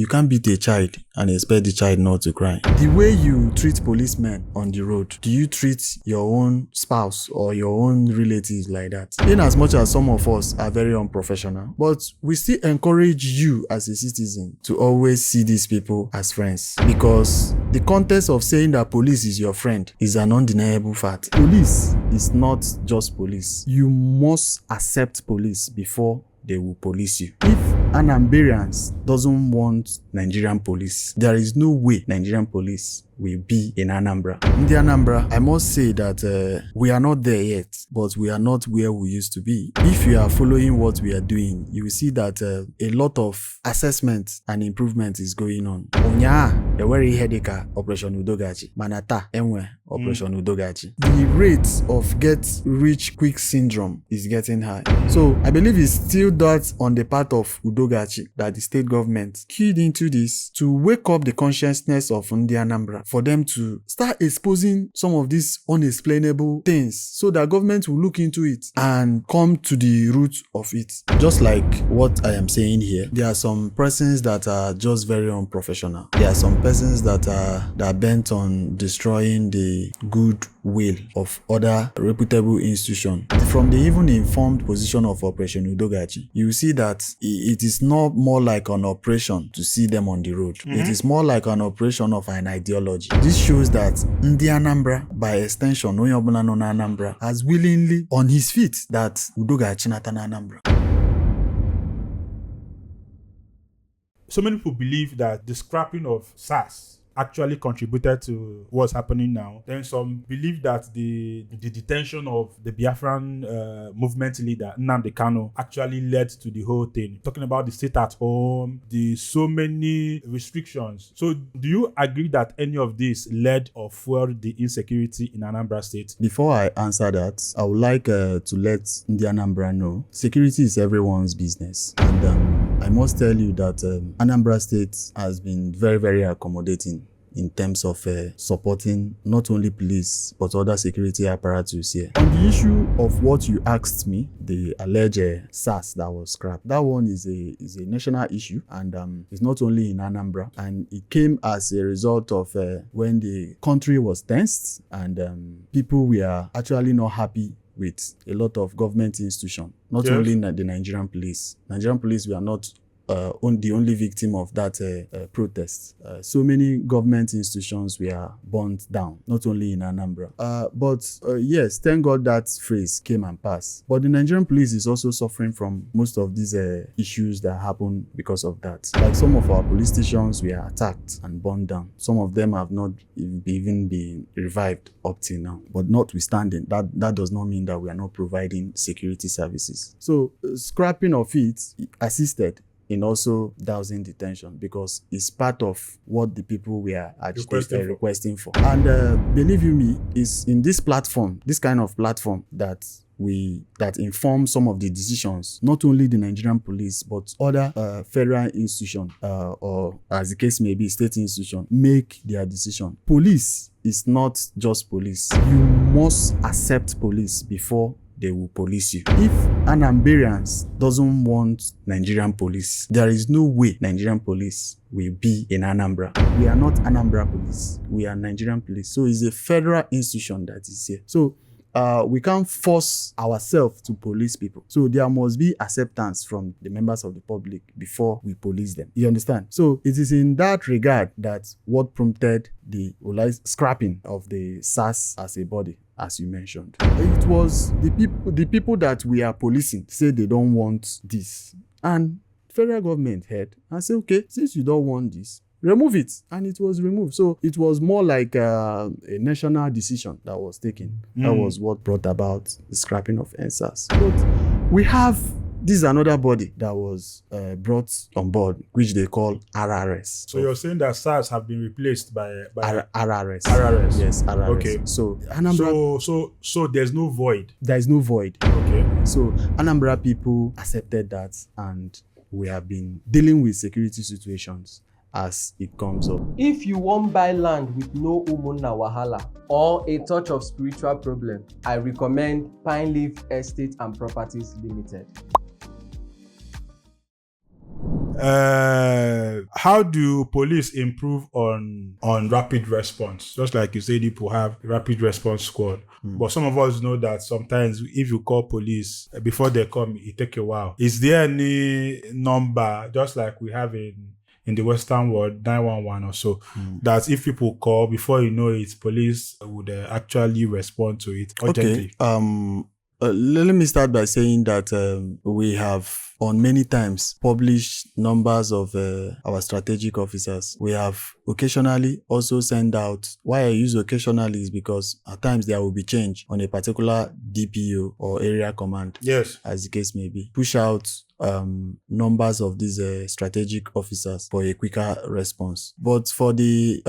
You can't beat a child and expect the child not to cry. The way you treat policemen on the road, do you treat your own spouse or your own relatives like that? In as much as some of us are very unprofessional, but we still encourage you as a citizen to always see these people as friends, because the context of saying that police is your friend is an undeniable fact. Police is not just police. You must accept police before they will police you. If an Nigerians doesn't want Nigerian police, there is no way Nigerian police will be in Anambra. In the Anambra, I must say that we are not there yet, but we are not where we used to be. If you are following what we are doing, you will see that a lot of assessment and improvement is going on. Onya, the very headache Operation Udogachi. Manata, Enwe, Operation Udogachi. The rate of get rich quick syndrome is getting high. So I believe it's still that on the part of Udogachi that the state government keyed into this to wake up the consciousness of Ndi Anambra, for them to start exposing some of these unexplainable things so that government will look into it and come to the root of it. Just like what I am saying here, there are some persons that are just very unprofessional. There are some persons that are bent on destroying the goodwill of other reputable institutions. From the even informed position of Operation Udogachi, you see that it is not more like an operation to see them on the road. It is more like an operation of an ideology. This shows that Ndi Anambra, by extension, Onye Obula no na Anambra, has willingly on his feet that Udogachi nata na Anambra. So many people believe that the scrapping of SARS actually contributed to what's happening now. Then some believe that the detention of the Biafran movement leader Nnamdi Kanu actually led to the whole thing. Talking about the state at home, the so many restrictions. So do you agree that any of this led or fueled the insecurity in Anambra State? Before I answer that, I would like to let Ndi Anambra know security is everyone's business. And I must tell you that Anambra State has been very, very accommodating in terms of supporting not only police but other security apparatus here. On the issue of what you asked me, the alleged SARS that was scrapped, that one is a national issue, and it's not only in Anambra, and it came as a result of when the country was tensed and people were actually not happy with a lot of government institutions, not only the Nigerian police. Nigerian police were not the only victim of that protest. So many government institutions were burnt down, not only in Anambra. But yes, thank God that phrase came and passed. But the Nigerian police is also suffering from most of these issues that happen because of that. Like some of our police stations were attacked and burned down. Some of them have not even been revived up till now. But notwithstanding, that does not mean that we are not providing security services. So scrapping of it assisted in also dousing the tension, because it's part of what the people were requesting for. And believe you me, it's in this platform, this kind of platform, that inform some of the decisions, not only the Nigerian police, but other federal institutions, or as the case may be, state institutions, make their decision. Police is not just police. You must accept police before they will police you. If an Nigerians doesn't want Nigerian police, there is no way Nigerian police will be in Anambra. We are not Anambra police. We are Nigerian police. So it's a federal institution that is here. So we can't force ourselves to police people. So there must be acceptance from the members of the public before we police them. You understand? So it is in that regard that what prompted the scrapping of the SARS as a body, as you mentioned. It was the people that we are policing say they don't want this. And federal government heard and said, okay, since you don't want this, remove it. And it was removed. So it was more like a national decision that was taken. That was what brought about the scrapping of NSAS. But we have this another body that was brought on board, which they call RRS. So you're saying that SARS have been replaced by RRS. RRS. Yes, RRS. Okay. So Anambra. So there's no void. There is no void. Okay. So Anambra people accepted that, and we have been dealing with security situations as it comes up. If you won't buy land with no umunna wahala or a touch of spiritual problem, I recommend Pine Leaf Estate and Properties Limited. How do police improve on rapid response? Just like you said, people have rapid response squad. But some of us know that sometimes if you call police before they come, it take a while. Is there any number, just like we have in the Western world, 911 or so, that if people call, before you know it, police would actually respond to it urgently? Okay. Let me start by saying that we have on many times published numbers of our strategic officers. We have occasionally also sent out, why I use occasionally is because at times there will be change on a particular DPO or area command. Yes. As the case may be. Push out numbers of these strategic officers for a quicker response. But for the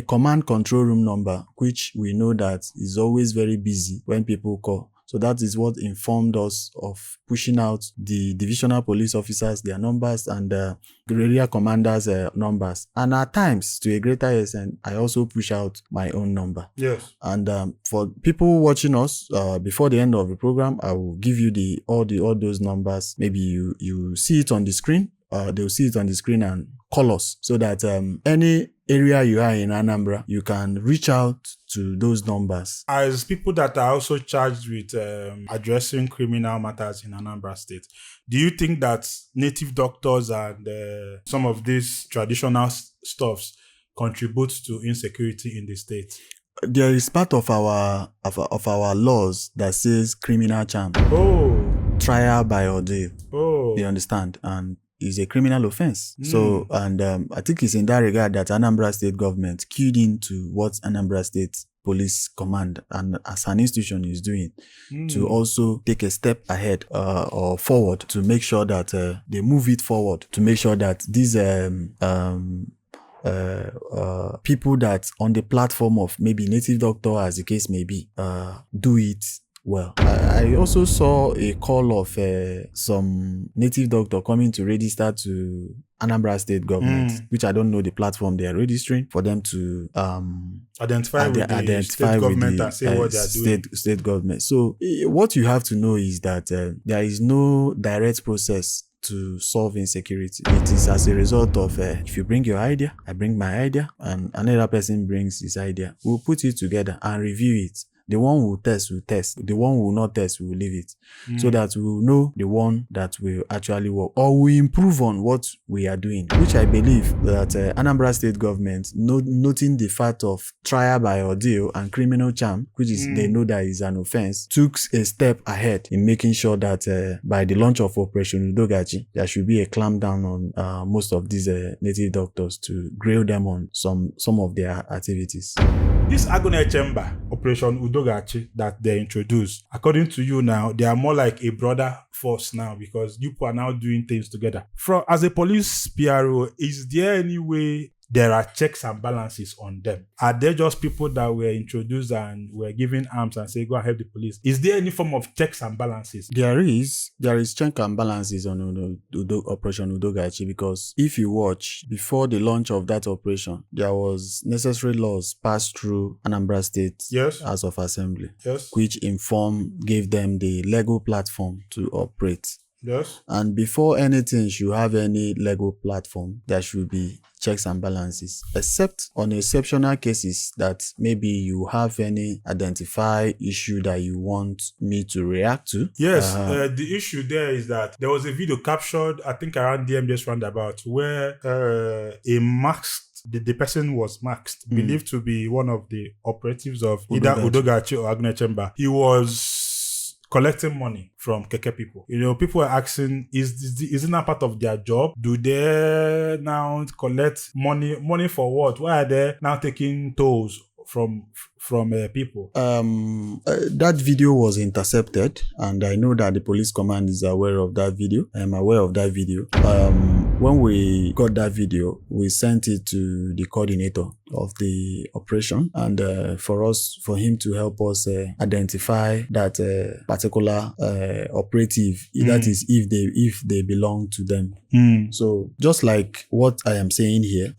command control room number, which we know that is always very busy when people call. So that is what informed us of pushing out the divisional police officers, their numbers, and the area commanders' numbers. And at times, to a greater extent, I also push out my own number. Yes. And for people watching us, before the end of the program, I will give you all those numbers. Maybe you see it on the screen. They'll see it on the screen and call us so that any area you are in Anambra, you can reach out to those numbers. As people that are also charged with addressing criminal matters in Anambra State, do you think that native doctors and some of these traditional stuffs contribute to insecurity in the state? There is part of our laws that says criminal charm. Oh. Trial by ordeal. Oh. You understand? And is a criminal offense. So, and I think it's in that regard that Anambra State government keyed into what Anambra State Police Command and as an institution is doing to also take a step ahead or forward to make sure that they move it forward to make sure that these people that on the platform of maybe native doctor, as the case may be, do it well. I also saw a call of some native doctor coming to register to Anambra State government, which I don't know the platform they are registering for them to identify with the state government and say what they are doing. State government. So what you have to know is that there is no direct process to solve insecurity. It is as a result of if you bring your idea, I bring my idea, and another person brings his idea. We'll put it together and review it. The one who will test. The one who will not test, we will leave it. So that we will know the one that will actually work. Or we improve on what we are doing. Which I believe that Anambra State government, noting the fact of trial by ordeal and criminal charm, which is they know that is an offense, took a step ahead in making sure that by the launch of Operation Udogachi, there should be a clampdown on most of these native doctors to grill them on some of their activities. This Agone Chamber, Operation Udogachi, that they introduced, according to you now, they are more like a brother force now because you people are now doing things together. As a police PRO, is there any way there are checks and balances on them? Are they just people that were introduced and were given arms and say, go and help the police? Is there any form of checks and balances? There is check and balances on Operation Udogachi, because if you watch, before the launch of that operation, there was necessary laws passed through Anambra State House of Assembly, which gave them the legal platform to operate. Yes. And before anything should have any legal platform, there should be checks and balances, except on exceptional cases that maybe you have any identified issue that you want me to react to. Yes, the issue there is that there was a video captured, I think around DMJ's roundabout, where the person was masked, believed to be one of the operatives of either Udogachi or Agone Chamber. He was collecting money from Keke people. You know, people are asking, isn't that part of their job? Do they now collect money for what? Why are they now taking tolls from people? That video was intercepted, and I know that the police command is aware of that video. I am aware of that video. When we got that video, we sent it to the coordinator of the operation, and for him to help us identify that particular operative. That is, if they belong to them. So just like what I am saying here,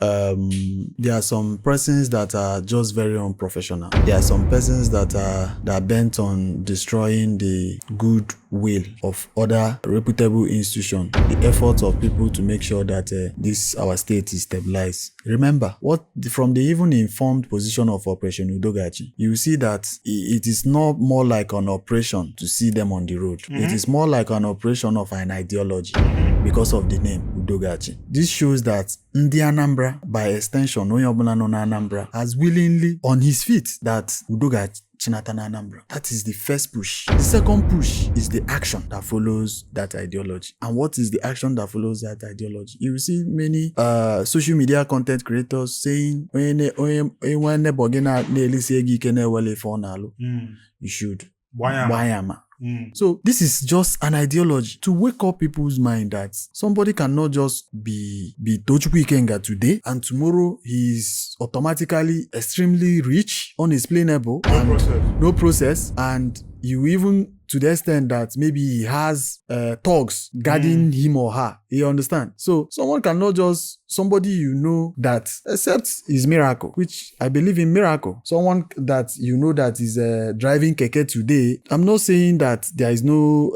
there are some persons that are just very unprofessional. There are some persons that are bent on destroying the goodwill of other reputable institutions, the efforts of people to make sure that this our state is stabilized. Remember, from the even informed position of Operation Udogachi, you see that it is not more like an operation to see them on the road. It is more like an operation of an ideology because of the name Udogachi. This shows that Ndi Anambra, by extension, onye ọbụla nọ na Anambra, has willingly on his feet that Udogachi Chinata na Anambra. That is the first push. The second push is the action that follows that ideology. And what is the action that follows that ideology? You will see many social media content creators saying, you should. Wayama. So this is just an ideology to wake up people's mind that somebody cannot just be TOCHUKWU IKENGA today and tomorrow he's automatically extremely rich, unexplainable, no process, and you even to the extent that maybe he has thugs guarding him or her. You understand? So someone cannot just, somebody you know that, except his miracle, which I believe in miracle. Someone that you know that is driving keke today. I'm not saying that there is no,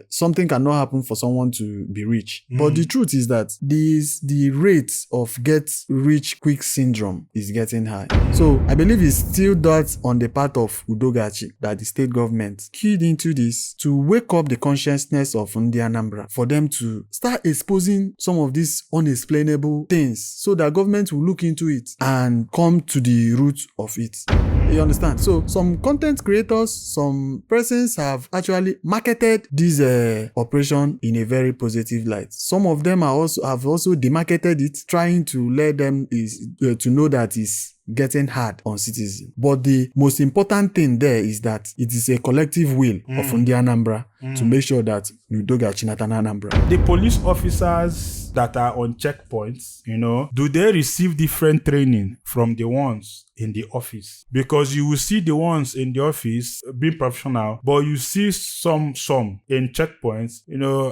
something cannot happen for someone to be rich. But the truth is that the rate of get rich quick syndrome is getting high. So I believe it's still that on the part of Udogachi that the state government keyed into this to wake up the consciousness of Ndi Anambra for them to start exposing some of these unexplainable things so that government will look into it and come to the root of it. You understand? So some content creators, some persons have actually marketed this operation in a very positive light. Some of them have also demarketed it, trying to let them to know that it's getting hard on citizens. But the most important thing there is that it is a collective will of Ndi Anambra to make sure that Udogachi Chinata na Anambra. The police officers that are on checkpoints, do they receive different training from the ones in the office? Because you will see the ones in the office being professional, but you see some in checkpoints,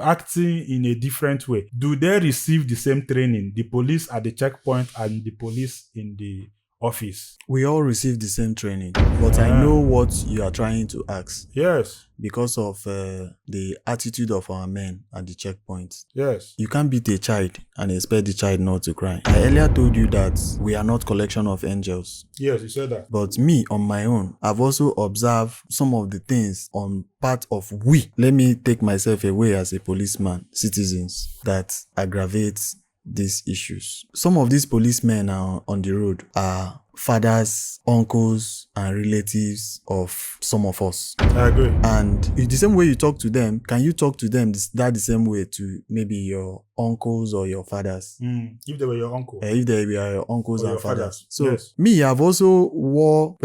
acting in a different way. Do they receive the same training? The police at the checkpoint and the police in the office? We all receive the same training, but I know what you are trying to ask. Yes. Because of the attitude of our men at the checkpoint. Yes. You can't beat a child and expect the child not to cry. I earlier told you that we are not collection of angels. Yes, you said that. But me, on my own, I've also observed some of the things on part of we. Let me take myself away as a policeman, citizens, that aggravates these issues. Some of these policemen on the road are fathers, uncles, and relatives of some of us. I agree. And the same way you talk to them, can you talk to them the same way to maybe your uncles or your fathers? If they were your uncle. If they were your uncles and your fathers. So yes. Me, I've also wore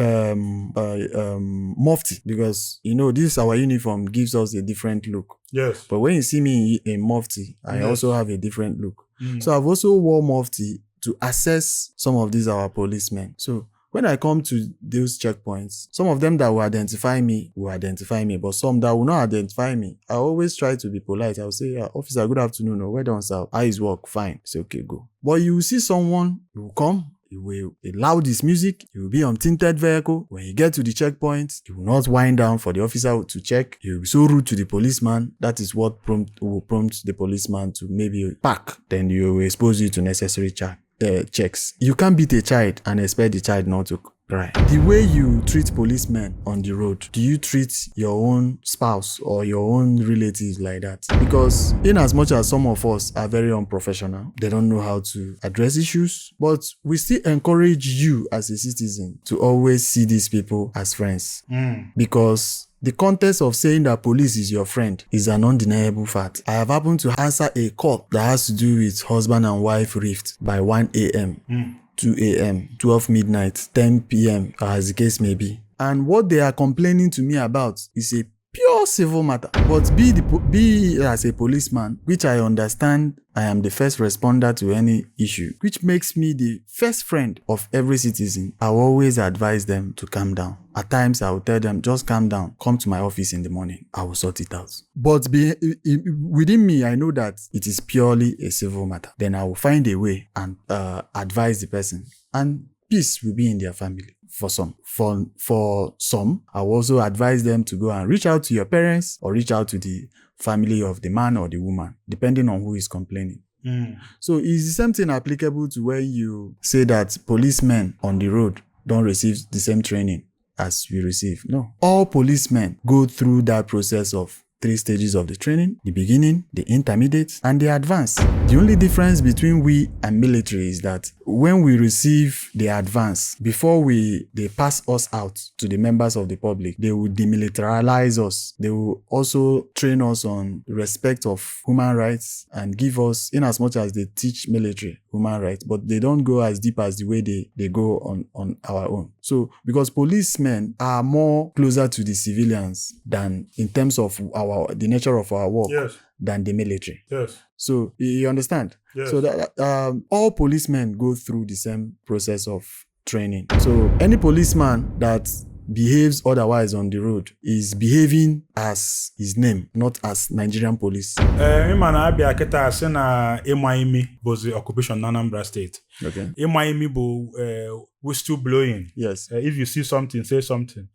mufti because, this our uniform gives us a different look. Yes. But when you see me in mufti, I also have a different look. So I've also wore mufti to assess some of these our policemen. So when I come to those checkpoints, some of them that will identify me, but some that will not identify me, I always try to be polite. I'll say, officer, good afternoon, or well done, sir. How is work? Fine. Say, okay, go. But you will see someone who will come, he will allow this music, he will be on tinted vehicle. When you get to the checkpoint, he will not wind down for the officer to check. He will be so rude to the policeman. That is what will prompt the policeman to maybe park. Then you will expose you to necessary checks. You can't beat a child and expect the child not to cry. The way you treat policemen on the road, do you treat your own spouse or your own relatives like that? Because in as much as some of us are very unprofessional, they don't know how to address issues, but we still encourage you as a citizen to always see these people as friends. Because the context of saying that police is your friend is an undeniable fact. I have happened to answer a call that has to do with husband and wife rift by 1 a.m., 2 a.m., 12 midnight, 10 p.m., as the case may be. And what they are complaining to me about is a pure civil matter. But be as a policeman, which I understand I am the first responder to any issue, which makes me the first friend of every citizen, I will always advise them to calm down. At times, I will tell them, just calm down, come to my office in the morning, I will sort it out. But within me, I know that it is purely a civil matter. Then I will find a way and advise the person. And peace will be in their family. For some, for some, I will also advise them to go and reach out to your parents or reach out to the family of the man or the woman, depending on who is complaining. So is the same thing applicable to when you say that policemen on the road don't receive the same training as we receive? No. All policemen go through that process of 3 stages of the training: the beginning, the intermediate, and the advanced. The only difference between we and military is that when we receive the advance, before they pass us out to the members of the public, they will demilitarize us. They will also train us on respect of human rights and give us, in as much as they teach military human rights, but they don't go as deep as the way they go on our own. So because policemen are more closer to the civilians than in terms of the nature of our work, yes, than the military. Yes. So you understand? Yes. So that all policemen go through the same process of training. So any policeman that behaves otherwise on the road is behaving as his name, not as Nigerian police. Imana abia keta ase na Emaimi was the occupation in Anambra State. Okay. Emaimi bo whistle blowing. Yes. If you see something, say something.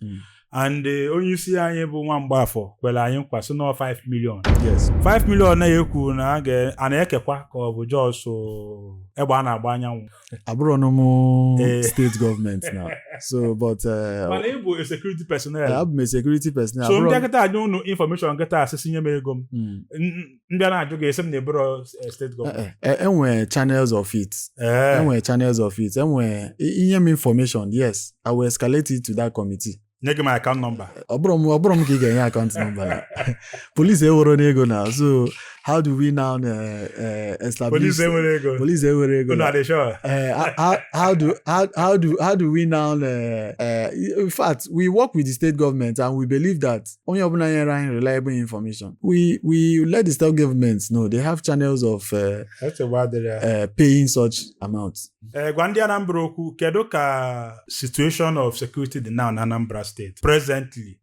And when you see anye bo nwambafo, kwela anye nkwa so no 5 million. Yes. 5 million na yeku na ga anekekwa ka obo just so egba na agba anyanwu. Aburo no more state government now. So but But able a security personnel. I'm a security personnel. So ndị akata ajụ no information nkata asisi nye ego m. Ndị na ajụ ga esem na ebro state government. Enwe channels of it. Enwe channels of it. Enwe information. Yes, I will escalate it to that committee. Give my account number. Obrom ka ị ga-enye account number. Police ewere n'ego now. So how do we now establish? Police ewere ego. Police ewere ego. No, they sure. How do we now? In fact, we work with the state government and we believe that only reliable information. We let the state governments know they have channels of That's a paying such amounts. Gwandi Anambra okwu, kedu ka situation of security dị now in Anambra State presently?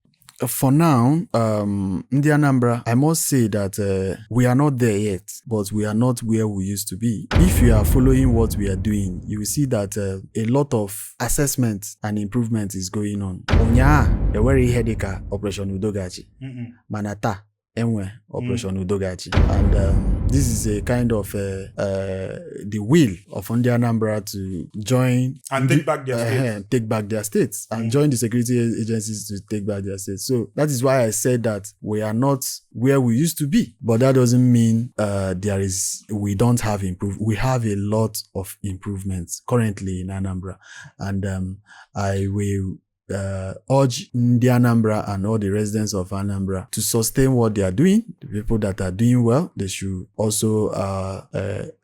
For now, Ndi Anambra, I must say that we are not there yet, but we are not where we used to be. If you are following what we are doing, you will see that a lot of assessment and improvement is going on. Onya, the very headache Operation Udogachi. Manata. Enwe Operation Udogachi. And this is a kind of the will of Ndi Anambra to join and take back their states. Take back their states and join the security agencies to take back their states. So that is why I said that we are not where we used to be. But that doesn't mean we don't have we have a lot of improvements currently in Anambra. And I will urge Ndi Anambra and all the residents of Anambra to sustain what they are doing. The people that are doing well, they should also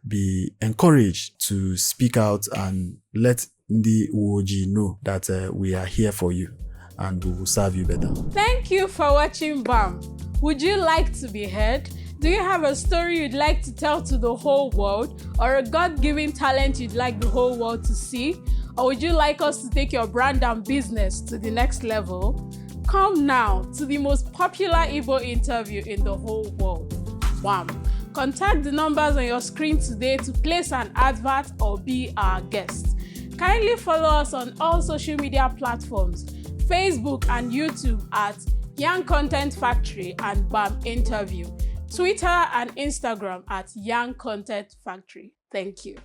be encouraged to speak out and let Ndi Uoji know that we are here for you and we will serve you better. Thank you for watching BAM. Would you like to be heard? Do you have a story you'd like to tell to the whole world, or a God-given talent you'd like the whole world to see? Or would you like us to take your brand and business to the next level? Come now to the most popular Igbo interview in the whole world. BAM. Contact the numbers on your screen today to place an advert or be our guest. Kindly follow us on all social media platforms, Facebook and YouTube at Young Content Factory and BAM Interview, Twitter and Instagram at Young Content Factory. Thank you.